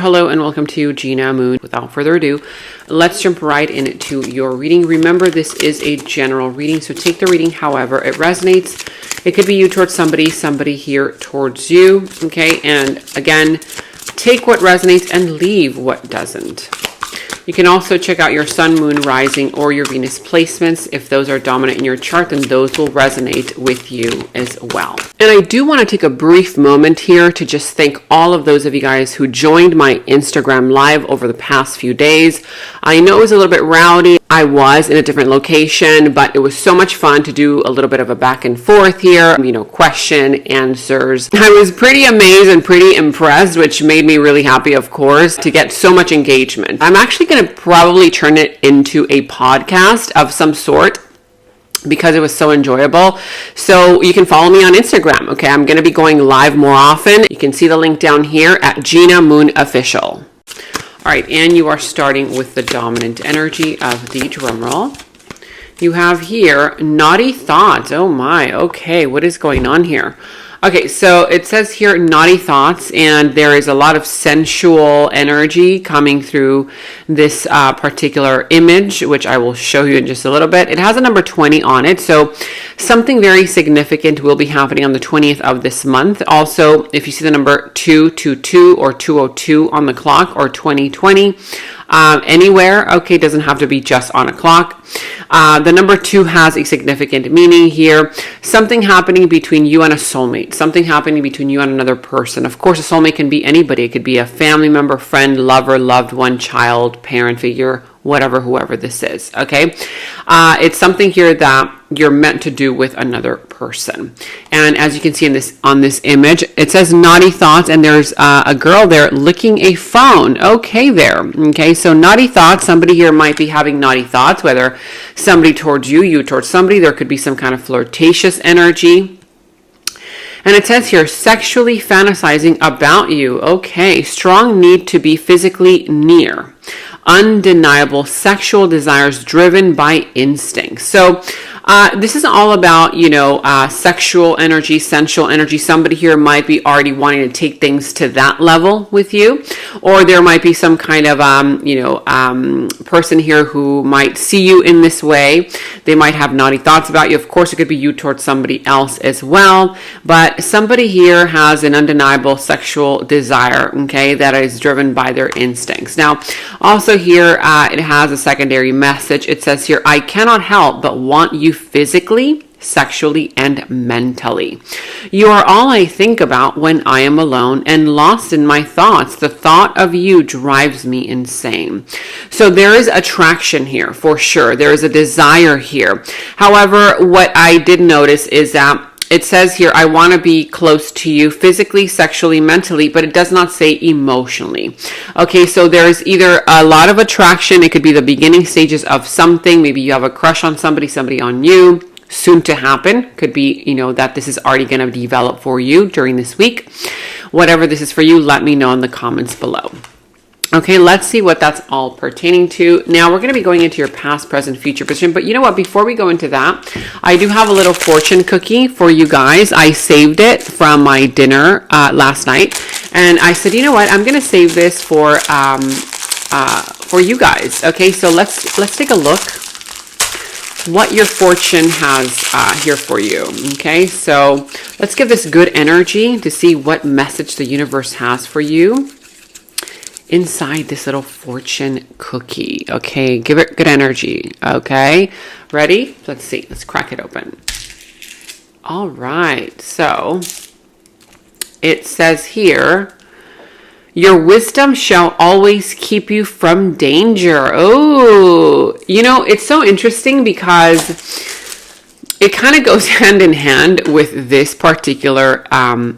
Hello and welcome to Gena Moon. Without further ado, let's jump right into your reading. Remember, this is a general reading, so take the reading however it resonates. It could be you towards somebody here towards you, okay? And again, take what resonates and leave what doesn't. You can also check out your sun, moon, rising, or your Venus placements. If those are dominant in your chart, then those will resonate with you as well. And I do want to take a brief moment here to just thank all of those of you guys who joined my Instagram live over the past few days. I know it was a little bit rowdy. I was in a different location, but it was so much fun to do a little bit of a back and forth here, question, answers. I was pretty amazed and pretty impressed, which made me really happy, of course, to get so much engagement. I'm actually going to probably turn it into a podcast of some sort because it was so enjoyable. So you can follow me on Instagram, okay? I'm going to be going live more often. You can see the link down here at Gena Moon Official. All right, and you are starting with the dominant energy of the drum roll. You have here naughty thoughts. Oh my, okay, what is going on here? Okay, so it says here naughty thoughts, and there is a lot of sensual energy coming through this particular image, which I will show you in just a little bit. It has a number 20 on it, so something very significant will be happening on the 20th of this month. Also, if you see the number 222 or 202 on the clock, or 2020, anywhere, okay, doesn't have to be just on a clock. The number 2 has a significant meaning here. Something happening between you and a soulmate. Something happening between you and another person. Of course, a soulmate can be anybody. It could be a family member, friend, lover, loved one, child, parent figure, whatever, whoever this is, okay? It's something here that you're meant to do with another person. And as you can see on this image, it says naughty thoughts, and there's a girl there licking a phone. Okay, so naughty thoughts, somebody here might be having naughty thoughts, whether somebody towards you, you towards somebody. There could be some kind of flirtatious energy. And it says here, sexually fantasizing about you. Okay, strong need to be physically near. Undeniable sexual desires driven by instinct. So this is all about, sexual energy, sensual energy. Somebody here might be already wanting to take things to that level with you, or there might be some kind of, person here who might see you in this way. They might have naughty thoughts about you. Of course, it could be you towards somebody else as well, but somebody here has an undeniable sexual desire, okay, that is driven by their instincts. Now, also here, it has a secondary message. It says here, I cannot help but want you physically, sexually, and mentally. You are all I think about when I am alone and lost in my thoughts. The thought of you drives me insane. So there is attraction here for sure. There is a desire here. However, what I did notice is that it says here, I want to be close to you physically, sexually, mentally, but it does not say emotionally. Okay, so there's either a lot of attraction. It could be the beginning stages of something. Maybe you have a crush on somebody on you. Soon to happen. Could be, that this is already going to develop for you during this week. Whatever this is for you, let me know in the comments below. Okay, let's see what that's all pertaining to. Now, we're going to be going into your past, present, future position. But you know what? Before we go into that, I do have a little fortune cookie for you guys. I saved it from my dinner last night. And I said, you know what? I'm going to save this for you guys. Okay, so let's take a look what your fortune has here for you. Okay, so let's give this good energy to see what message the universe has for you inside this little fortune cookie. Okay, give it good energy. Okay, ready? Let's see. Let's crack it open. All right, so it says here, your wisdom shall always keep you from danger. Oh, it's so interesting because it kind of goes hand in hand with this particular,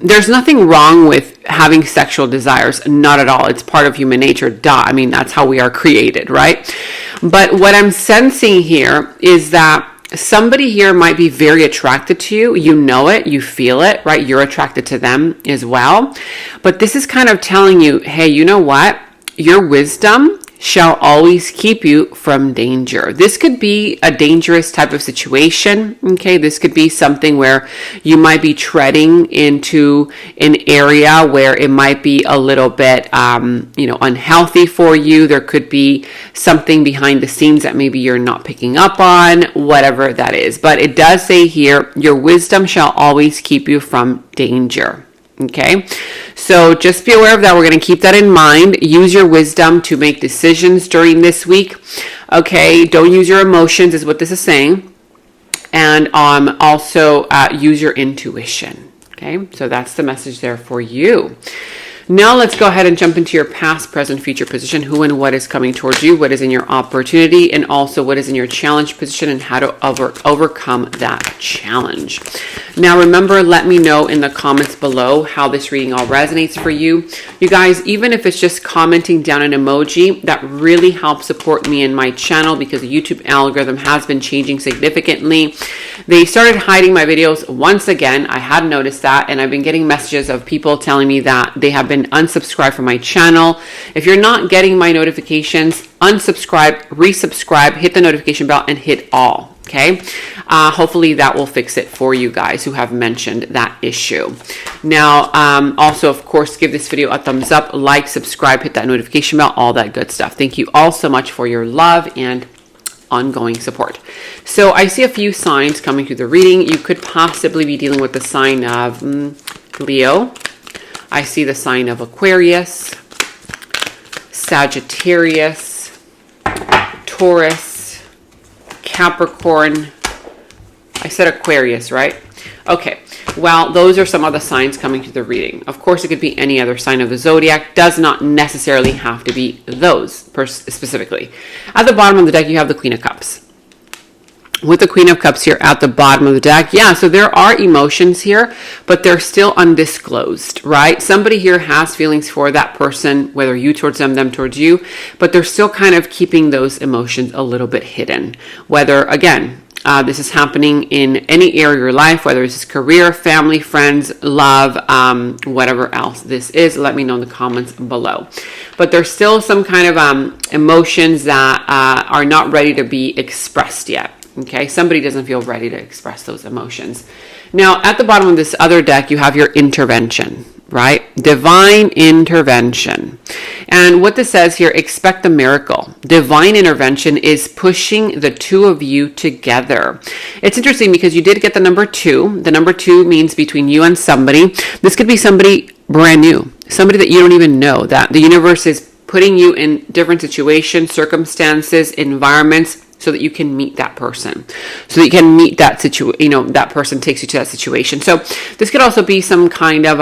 there's nothing wrong with having sexual desires, not at all. It's part of human nature, duh. I mean, that's how we are created, right? But what I'm sensing here is that somebody here might be very attracted to you. You know it, you feel it, right? You're attracted to them as well. But this is kind of telling you, hey, you know what? Your wisdom shall always keep you from danger. This could be a dangerous type of situation. Okay, this could be something where you might be treading into an area where it might be a little bit, unhealthy for you. There could be something behind the scenes that maybe you're not picking up on, whatever that is. But it does say here, your wisdom shall always keep you from danger. Okay, so just be aware of that. We're going to keep that in mind. Use your wisdom to make decisions during this week. Okay, don't use your emotions is what this is saying. And also use your intuition. Okay, so that's the message there for you. Now let's go ahead and jump into your past, present, future position, who and what is coming towards you, what is in your opportunity, and also what is in your challenge position and how to overcome that challenge. Now remember, let me know in the comments below how this reading all resonates for you. You guys, even if it's just commenting down an emoji, that really helps support me and my channel because the YouTube algorithm has been changing significantly. They started hiding my videos once again. I had noticed that, and I've been getting messages of people telling me that they have been unsubscribed from my channel. If you're not getting my notifications, unsubscribe, resubscribe, hit the notification bell, and hit all. Okay, hopefully that will fix it for you guys who have mentioned that issue. Now, also, of course, give this video a thumbs up, like, subscribe, hit that notification bell, all that good stuff. Thank you all so much for your love and ongoing support. So I see a few signs coming through the reading. You could possibly be dealing with the sign of Leo. I see the sign of Aquarius, Sagittarius, Taurus, Capricorn. I said Aquarius, right? Okay, well, those are some of the signs coming through the reading. Of course, it could be any other sign of the zodiac. Does not necessarily have to be those specifically. At the bottom of the deck, you have the Queen of Cups. With the Queen of Cups here at the bottom of the deck, yeah, so there are emotions here, but they're still undisclosed, right? Somebody here has feelings for that person, whether you towards them, them towards you, but they're still kind of keeping those emotions a little bit hidden. Whether, again, this is happening in any area of your life, whether it's career, family, friends, love, whatever else this is, let me know in the comments below. But there's still some kind of emotions that are not ready to be expressed yet. Okay, somebody doesn't feel ready to express those emotions. Now, at the bottom of this other deck, you have your intervention, right? Divine intervention. And what this says here, expect a miracle. Divine intervention is pushing the two of you together. It's interesting because you did get the number 2. The number 2 means between you and somebody. This could be somebody brand new, somebody that you don't even know, that the universe is putting you in different situations, circumstances, environments, so that you can meet that person, so that you can meet that situation, that person takes you to that situation. So this could also be some kind of,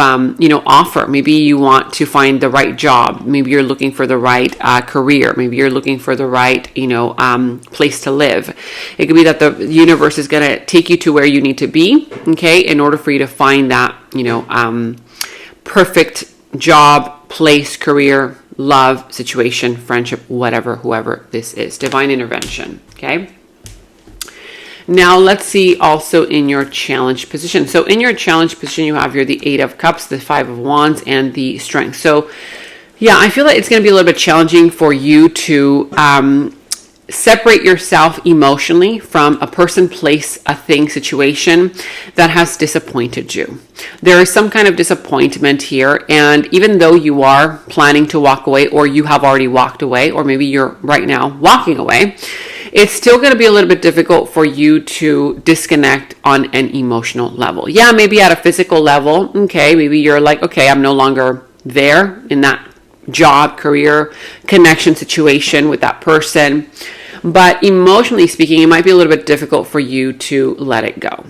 offer. Maybe you want to find the right job. Maybe you're looking for the right career. Maybe you're looking for the right, place to live. It could be that the universe is going to take you to where you need to be, okay, in order for you to find that, perfect job, place, career, love, situation, friendship, whatever, whoever this is. Divine intervention, okay? Now, let's see also in your challenge position. So in your challenge position, you have here the 8 of Cups, the 5 of Wands, and the Strength. So, yeah, I feel like it's going to be a little bit challenging for you to separate yourself emotionally from a person, place, a thing, situation that has disappointed you. There is some kind of disappointment here, and even though you are planning to walk away, or you have already walked away, or maybe you're right now walking away, it's still going to be a little bit difficult for you to disconnect on an emotional level. Yeah, maybe at a physical level, okay, maybe you're like, okay, I'm no longer there in that job, career, connection situation with that person. But emotionally speaking, it might be a little bit difficult for you to let it go.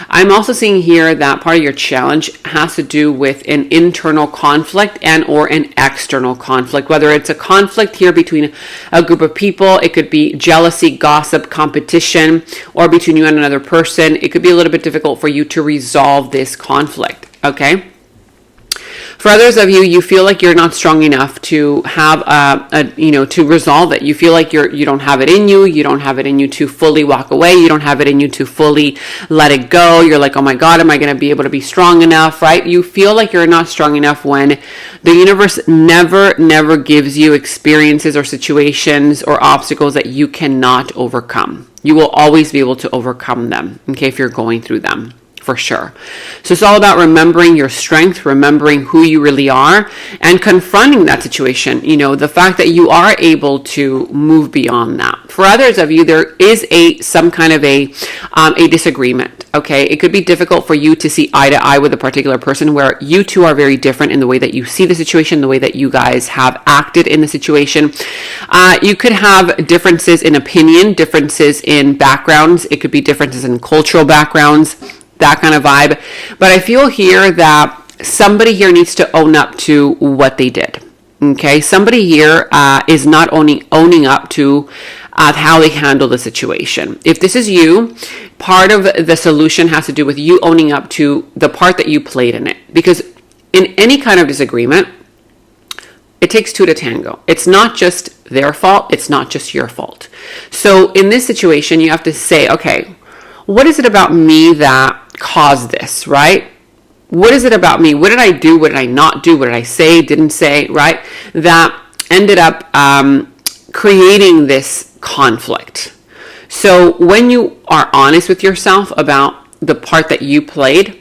I'm also seeing here that part of your challenge has to do with an internal conflict and or an external conflict. Whether it's a conflict here between a group of people, it could be jealousy, gossip, competition, or between you and another person. It could be a little bit difficult for you to resolve this conflict, okay? For others of you, you feel like you're not strong enough to have to resolve it. You feel like you don't have it in you. You don't have it in you to fully walk away. You don't have it in you to fully let it go. You're like, oh my God, am I going to be able to be strong enough, right? You feel like you're not strong enough when the universe never gives you experiences or situations or obstacles that you cannot overcome. You will always be able to overcome them, okay, if you're going through them. For sure. So it's all about remembering your strength, remembering who you really are, and confronting that situation. The fact that you are able to move beyond that. For others of you, there is some kind of a disagreement. Okay, it could be difficult for you to see eye to eye with a particular person, where you two are very different in the way that you see the situation, the way that you guys have acted in the situation. You could have differences in opinion, differences in backgrounds. It could be differences in cultural backgrounds, that kind of vibe. But I feel here that somebody here needs to own up to what they did. Okay, somebody here is not owning up to how they handle the situation. If this is you, part of the solution has to do with you owning up to the part that you played in it. Because in any kind of disagreement, it takes two to tango. It's not just their fault. It's not just your fault. So in this situation, you have to say, okay, what is it about me that caused this, right? What is it about me? What did I do? What did I not do? What did I say, didn't say, right? That ended up creating this conflict. So when you are honest with yourself about the part that you played,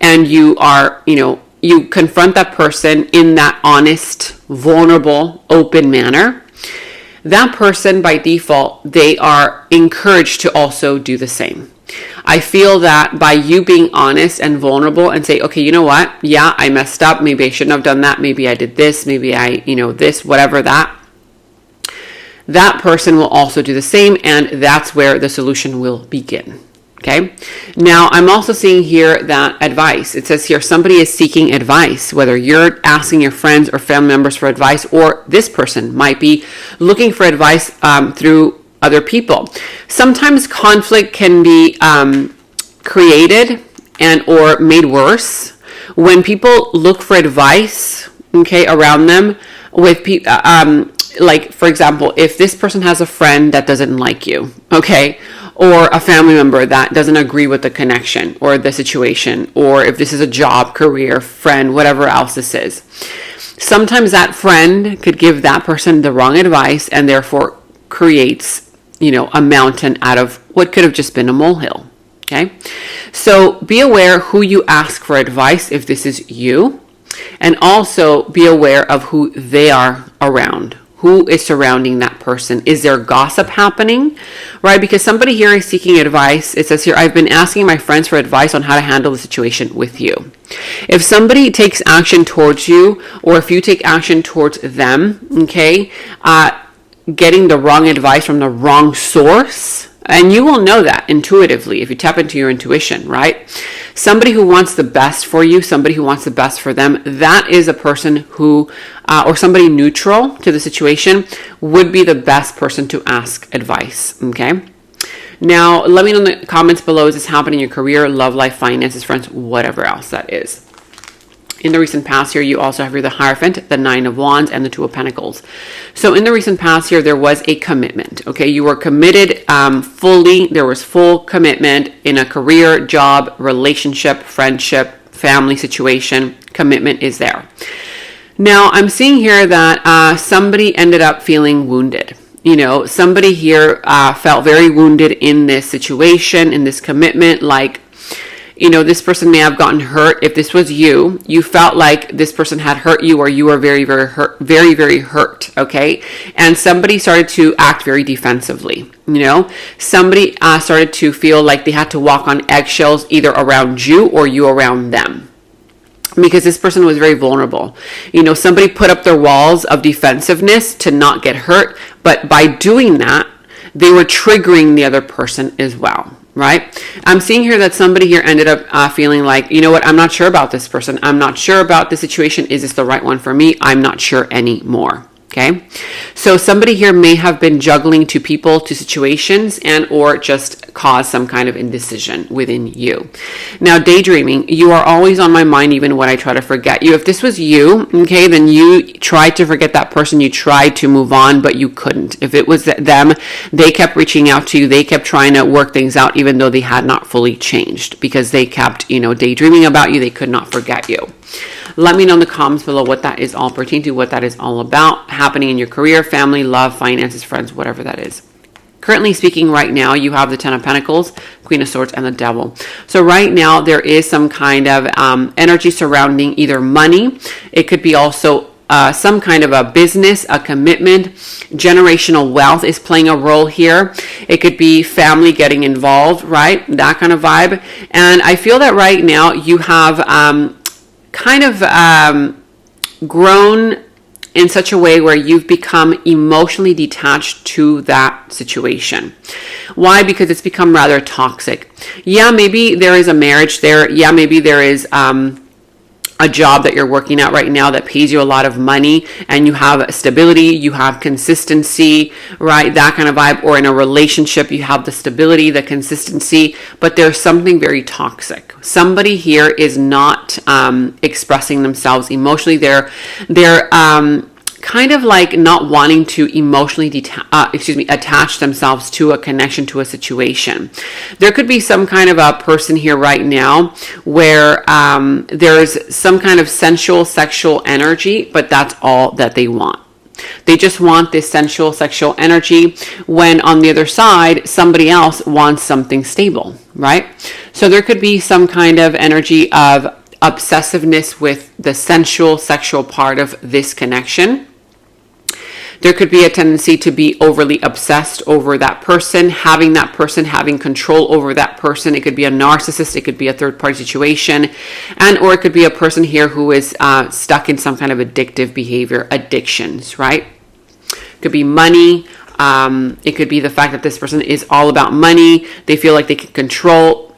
and you are, you confront that person in that honest, vulnerable, open manner, that person by default, they are encouraged to also do the same. I feel that by you being honest and vulnerable and say, okay, you know what? Yeah, I messed up. Maybe I shouldn't have done that. Maybe I did this. Maybe I, this, whatever that person will also do the same. And that's where the solution will begin. Okay. Now I'm also seeing here that advice, it says here, somebody is seeking advice, whether you're asking your friends or family members for advice, or this person might be looking for advice through other people. Sometimes conflict can be created and or made worse when people look for advice, okay, around them with people. Like, for example, if this person has a friend that doesn't like you, okay, or a family member that doesn't agree with the connection or the situation, or if this is a job, career, friend, whatever else this is, sometimes that friend could give that person the wrong advice and therefore creates, a mountain out of what could have just been a molehill. Okay. So be aware who you ask for advice if this is you, and also be aware of who they are around. Who is surrounding that person? Is there gossip happening, right? Because somebody here is seeking advice. It says here, I've been asking my friends for advice on how to handle the situation with you. If somebody takes action towards you, or if you take action towards them, okay, getting the wrong advice from the wrong source, and you will know that intuitively if you tap into your intuition, right? Somebody who wants the best for you, somebody who wants the best for them, that is a person who, or somebody neutral to the situation, would be the best person to ask advice, okay? Now, let me know in the comments below, is this happening in your career, love life, finances, friends, whatever else that is. In the recent past here, you also have here the Hierophant, the Nine of Wands, and the Two of Pentacles. So in the recent past here, there was a commitment. Okay, you were committed fully. There was full commitment in a career, job, relationship, friendship, family situation. Commitment is there. Now, I'm seeing here that somebody ended up feeling wounded. Somebody here felt very wounded in this situation, in this commitment, like, this person may have gotten hurt. If this was you, you felt like this person had hurt you, or you were very, very hurt, very hurt, okay? And somebody started to act very defensively, Somebody started to feel like they had to walk on eggshells, either around you or you around them. Because this person was very vulnerable. Somebody put up their walls of defensiveness to not get hurt, but by doing that, they were triggering the other person as well. Right? I'm seeing here that somebody here ended up feeling like, you know what, I'm not sure about this person. I'm not sure about the situation. Is this the right one for me? I'm not sure anymore. Okay? So somebody here may have been juggling to people, to situations, and or just cause some kind of indecision within you. Now, daydreaming, you are always on my mind even when I try to forget you. If this was you, okay, then you tried to forget that person, you tried to move on, but you couldn't. If it was them, they kept reaching out to you, they kept trying to work things out even though they had not fully changed, because they kept, daydreaming about you, they could not forget you. Let me know in the comments below what that is all pertaining to, what that is all about, happening in your career, family, love, finances, friends, whatever that is. Currently speaking right now, you have the Ten of Pentacles, Queen of Swords, and the Devil. So right now, there is some kind of energy surrounding either money. It could be also some kind of a business, a commitment. Generational wealth is playing a role here. It could be family getting involved, right? That kind of vibe. And I feel that right now you have grown in such a way where you've become emotionally detached to that situation. Why? Because it's become rather toxic. Yeah, maybe there is a marriage there. Yeah, maybe there is a job that you're working at right now that pays you a lot of money, and you have stability, you have consistency, right? That kind of vibe. Or in a relationship, you have the stability, the consistency, but there's something very toxic. Somebody here is not expressing themselves emotionally. They're kind of like not wanting to emotionally attach themselves to a connection, to a situation. There could be some kind of a person here right now where there's some kind of sensual sexual energy, but that's all that they want. They just want this sensual sexual energy, when on the other side, somebody else wants something stable, right? So there could be some kind of energy of obsessiveness with the sensual sexual part of this connection. There could be a tendency to be overly obsessed over that person, having control over that person. It could be a narcissist, it could be a third-party situation, or it could be a person here who is stuck in some kind of addictive behavior, addictions, right? It could be money. It could be the fact that this person is all about money. They feel like they can control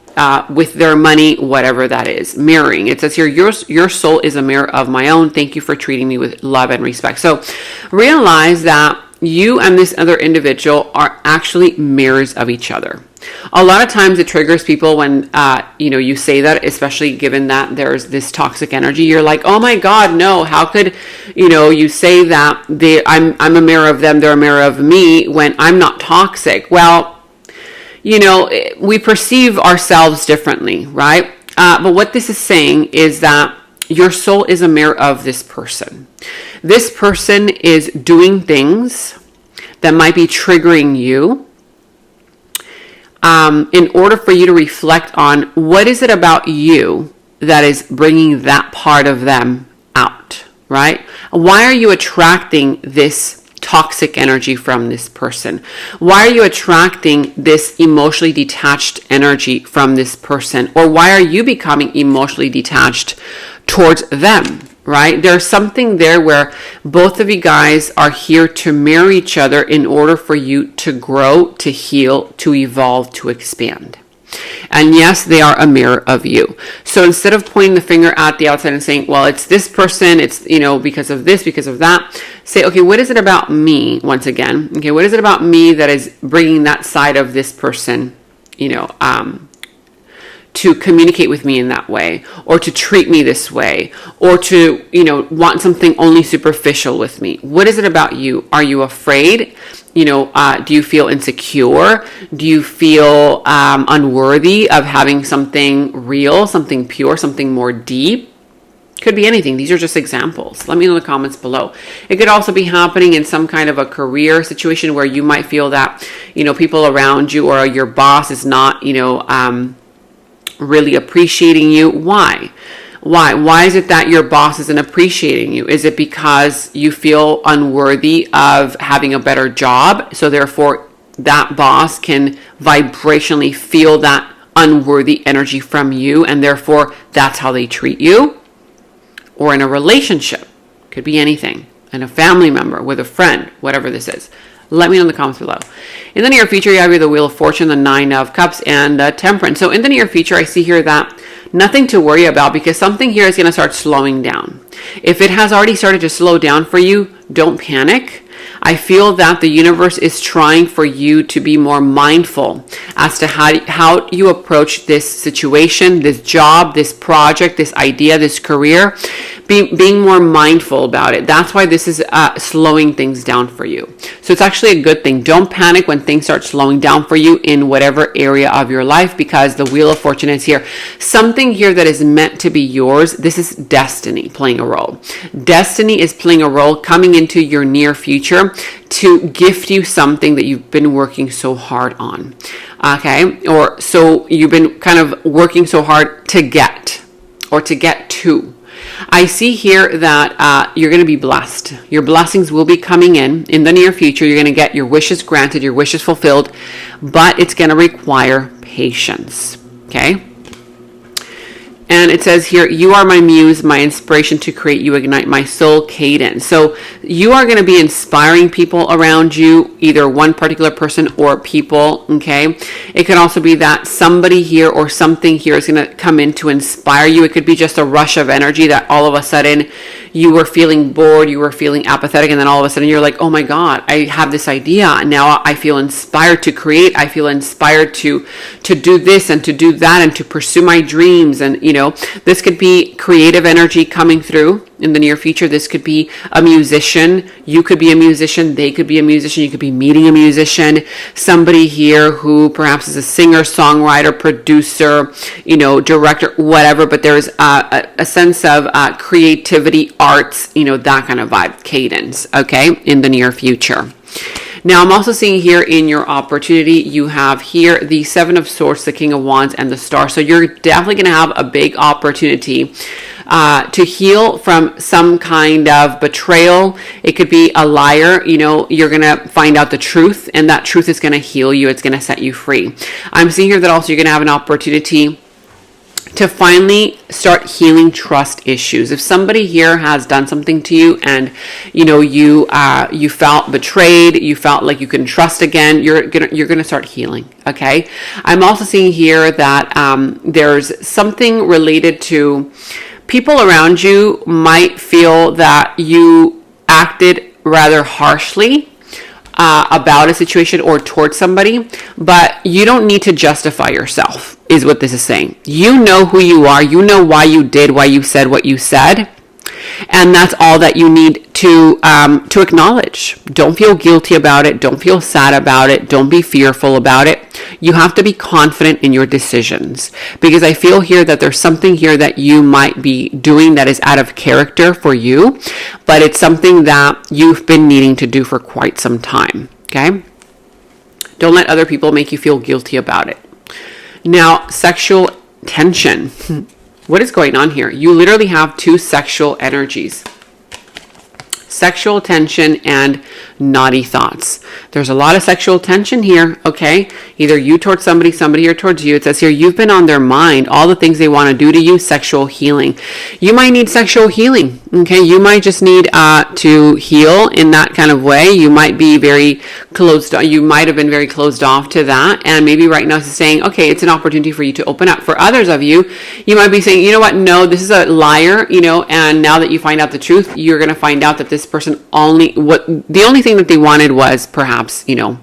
with their money, whatever that is. Mirroring. It says here, your soul is a mirror of my own. Thank you for treating me with love and respect. So realize that you and this other individual are actually mirrors of each other. A lot of times it triggers people when, you say that, especially given that there's this toxic energy. You're like, oh my God, no, how could, you say that I'm a mirror of them, they're a mirror of me when I'm not toxic. Well, we perceive ourselves differently, right? But what this is saying is that your soul is a mirror of this person. This person is doing things that might be triggering you in order for you to reflect on what is it about you that is bringing that part of them out, right? Why are you attracting this toxic energy from this person? Why are you attracting this emotionally detached energy from this person? Or why are you becoming emotionally detached towards them, right? There's something there where both of you guys are here to mirror each other in order for you to grow, to heal, to evolve, to expand. And yes, they are a mirror of you. So instead of pointing the finger at the outside and saying, well, it's this person, it's, because of this, because of that, say, okay, what is it about me, once again? Okay, what is it about me that is bringing that side of this person, to communicate with me in that way, or to treat me this way, or to, want something only superficial with me? What is it about you? Are you afraid? Do you feel insecure? Do you feel unworthy of having something real, something pure, something more deep? Could be anything. These are just examples. Let me know in the comments below. It could also be happening in some kind of a career situation where you might feel that, people around you or your boss is not, really appreciating you. Why? Why is it that your boss isn't appreciating you? Is it because you feel unworthy of having a better job? So therefore that boss can vibrationally feel that unworthy energy from you, and therefore that's how they treat you? Or in a relationship, could be anything, and a family member, with a friend, whatever this is. Let me know in the comments below. In the near future, you have the Wheel of Fortune, the Nine of Cups, and Temperance. So in the near future, I see here that nothing to worry about, because something here is going to start slowing down. If it has already started to slow down for you, don't panic. I feel that the universe is trying for you to be more mindful as to how you approach this situation, this job, this project, this idea, this career, being more mindful about it. That's why this is slowing things down for you. So it's actually a good thing. Don't panic when things start slowing down for you in whatever area of your life, because the Wheel of Fortune is here. Something here that is meant to be yours. This is destiny playing a role. Destiny is playing a role coming into your near future to gift you something that you've been working so hard on. Okay? Or so you've been kind of working so hard to get, or to get to. I see here that you're going to be blessed. Your blessings will be coming in the near future. You're going to get your wishes granted, your wishes fulfilled, but it's going to require patience. Okay? And it says here, you are my muse, my inspiration to create, you ignite my soul cadence. So you are going to be inspiring people around you, either one particular person or people, okay? It can also be that somebody here or something here is going to come in to inspire you. It could be just a rush of energy that all of a sudden you were feeling bored, you were feeling apathetic, and then all of a sudden you're like, oh my God, I have this idea. Now I feel inspired to create. I feel inspired to do this and to do that and to pursue my dreams. And, you know, this could be creative energy coming through in the near future. This could be a musician. You could be a musician. They could be a musician. You could be meeting a musician. Somebody here who perhaps is a singer, songwriter, producer, you know, director, whatever. But there's a sense of creativity, arts, you know, that kind of vibe, cadence, okay, in the near future. Now, I'm also seeing here in your opportunity, you have here the Seven of Swords, the King of Wands, and the Star. So you're definitely going to have a big opportunity to heal from some kind of betrayal. It could be a liar. You know, you're going to find out the truth, and that truth is going to heal you. It's going to set you free. I'm seeing here that also you're going to have an opportunity to finally start healing trust issues. If somebody here has done something to you and, you know, you felt betrayed, you felt like you couldn't trust again, you're gonna start healing. Okay. I'm also seeing here that there's something related to people around you might feel that you acted rather harshly about a situation or towards somebody, but you don't need to justify yourself, is what this is saying. You know who you are. You know why you did, why you said what you said. And that's all that you need to acknowledge. Don't feel guilty about it. Don't feel sad about it. Don't be fearful about it. You have to be confident in your decisions, because I feel here that there's something here that you might be doing that is out of character for you, but it's something that you've been needing to do for quite some time. Okay? Don't let other people make you feel guilty about it. Now, sexual tension. What is going on here? You literally have two sexual energies. Sexual tension and naughty thoughts. There's a lot of sexual tension here, okay? Either you towards somebody, somebody here towards you. It says here, you've been on their mind, all the things they want to do to you, sexual healing. You might need sexual healing, okay? You might just need to heal in that kind of way. You might be very closed, you might have been very closed off to that. And maybe right now it's saying, okay, it's an opportunity for you to open up. For others of you, you might be saying, you know what? No, this is a liar, you know, and now that you find out the truth, you're going to find out that this person the only thing that they wanted was perhaps, you know,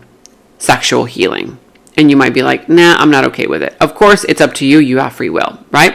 sexual healing. And you might be like, nah, I'm not okay with it. Of course, it's up to you. You have free will, right?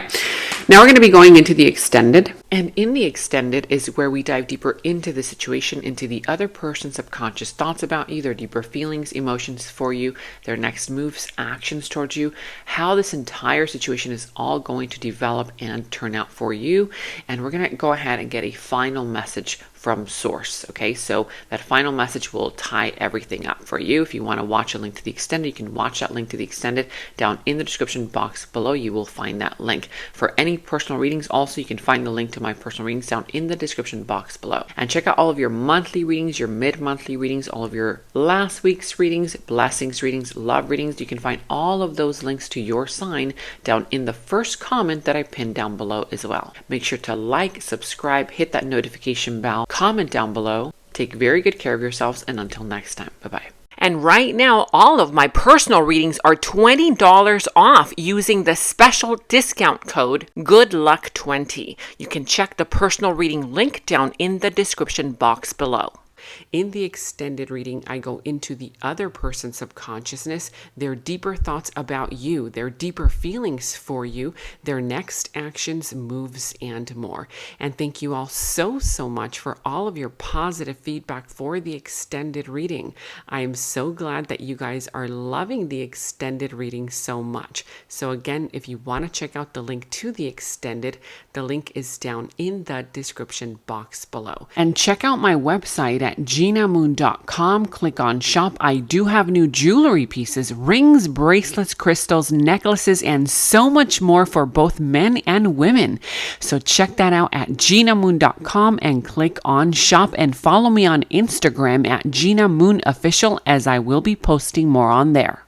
Now we're going to be going into the extended. And in the extended is where we dive deeper into the situation, into the other person's subconscious thoughts about you, their deeper feelings, emotions for you, their next moves, actions towards you, how this entire situation is all going to develop and turn out for you. And we're going to go ahead and get a final message from source. Okay, so that final message will tie everything up for you. If you want to watch a link to the extended, you can watch that link to the extended down in the description box below. You will find that link. For any personal readings, also you can find the link to my personal readings down in the description box below. And check out all of your monthly readings, your mid-monthly readings, all of your last week's readings, blessings readings, love readings. You can find all of those links to your sign down in the first comment that I pinned down below as well. Make sure to like, subscribe, hit that notification bell, comment down below. Take very good care of yourselves, and until next time, bye-bye. And right now, all of my personal readings are $20 off using the special discount code GOODLUCK20. You can check the personal reading link down in the description box below. In the extended reading, I go into the other person's subconsciousness, their deeper thoughts about you, their deeper feelings for you, their next actions, moves, and more. And thank you all so much for all of your positive feedback for the extended reading. I am so glad that you guys are loving the extended reading so much. So again, if you want to check out the link to the extended, the link is down in the description box below. And check out my website at genamoon.com. Click on shop. I do have new jewelry pieces, rings, bracelets, crystals, necklaces, and so much more for both men and women. So check that out at genamoon.com and click on shop, and follow me on Instagram at Gena Moon Official, as I will be posting more on there.